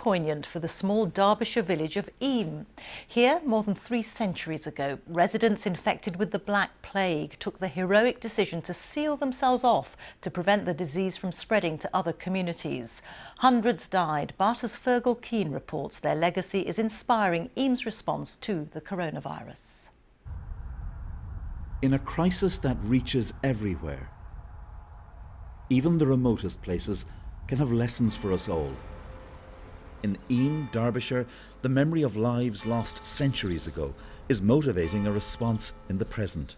poignant for the small Derbyshire village of Iam. Here, more than 3 centuries ago, residents infected with the Black Plague took the heroic decision to seal themselves off to prevent the disease from spreading to other communities. Hundreds died, but as Fergal Keen reports, their legacy is inspiring Iam's response to the coronavirus. In a crisis that reaches everywhere, even the remotest places can have lessons for us all. In Iam, Derbyshire, the memory of lives lost centuries ago is motivating a response in the present.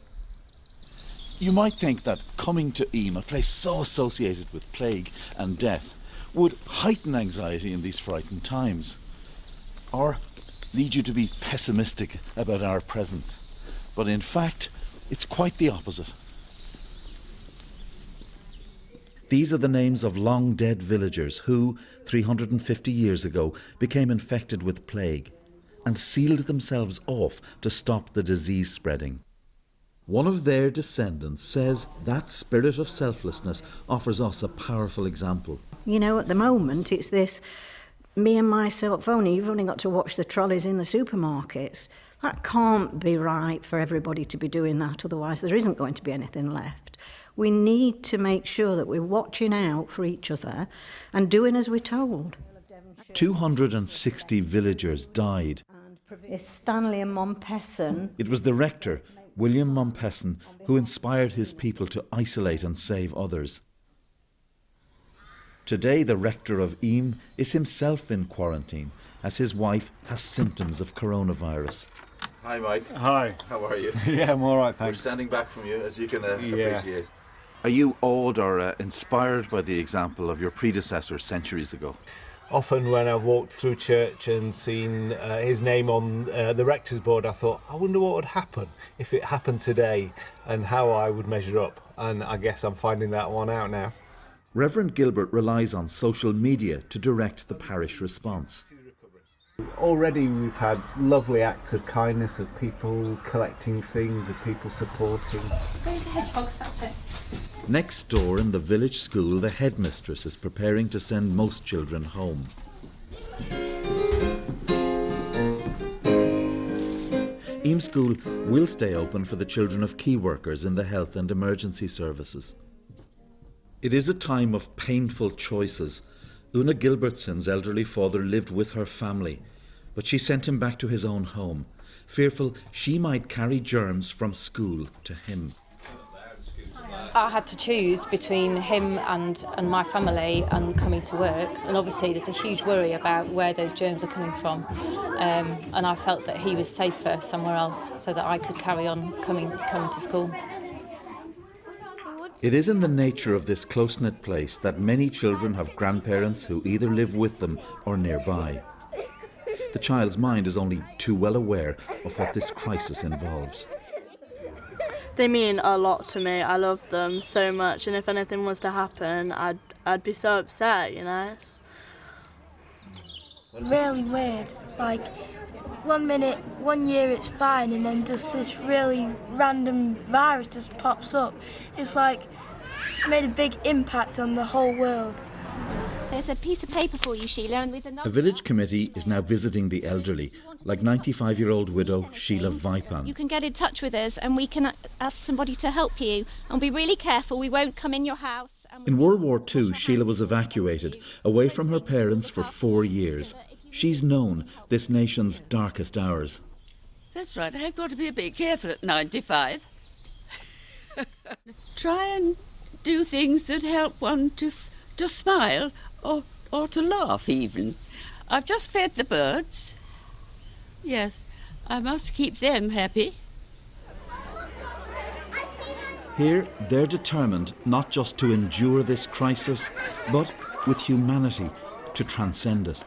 You might think that coming to Iam, a place so associated with plague and death, would heighten anxiety in these frightened times, or lead you to be pessimistic about our present. But in fact, it's quite the opposite. These are the names of long-dead villagers who, 350 years ago, became infected with plague and sealed themselves off to stop the disease spreading. One of their descendants says that spirit of selflessness offers us a powerful example. You know, at the moment, it's this me and myself only. You've only got to watch the trolleys in the supermarkets. That can't be right for everybody to be doing that, otherwise there isn't going to be anything left. We need to make sure that we're watching out for each other and doing as we're told. 260 villagers died. It's Stanley and Mompesson. It was the rector, William Mompesson, who inspired his people to isolate and save others. Today, the rector of Iam is himself in quarantine as his wife has symptoms of coronavirus. Hi, Mike. Hi. How are you? Yeah, I'm all right, thanks. We're standing back from you, as you can appreciate. Are you awed or inspired by the example of your predecessors centuries ago? Often when I've walked through church and seen his name on the rector's board, I thought, I wonder what would happen if it happened today and how I would measure up. And I guess I'm finding that one out now. Reverend Gilbert relies on social media to direct the parish response. Already we've had lovely acts of kindness, of people collecting things, of people supporting. There's the hedgehogs, that's it. Next door in the village school, the headmistress is preparing to send most children home. Iam School will stay open for the children of key workers in the health and emergency services. It is a time of painful choices. Una Gilbertson's elderly father lived with her family, but she sent him back to his own home, fearful she might carry germs from school to him. I had to choose between him and my family and coming to work, and obviously there's a huge worry about where those germs are coming from, and I felt that he was safer somewhere else so that I could carry on coming to school. It is in the nature of this close-knit place that many children have grandparents who either live with them or nearby. The child's mind is only too well aware of what this crisis involves. They mean a lot to me. I love them so much, and if anything was to happen, I'd be so upset, you know. Really weird. Like, 1 minute, 1 year it's fine, and then just this really random virus just pops up. It's like it's made a big impact on the whole world. There's a piece of paper for you, Sheila, and with a number. A village committee is now visiting the elderly, like 95-year-old widow Sheila Vipan. You can get in touch with us and we can ask somebody to help you. And be really careful, we won't come in your house. In World War II, Sheila was evacuated, away from her parents for 4 years. She's known this nation's darkest hours. That's right, I've got to be a bit careful at 95. Try and do things that help one to smile or to laugh even. I've just fed the birds. Yes, I must keep them happy. Here, they're determined not just to endure this crisis, but with humanity to transcend it.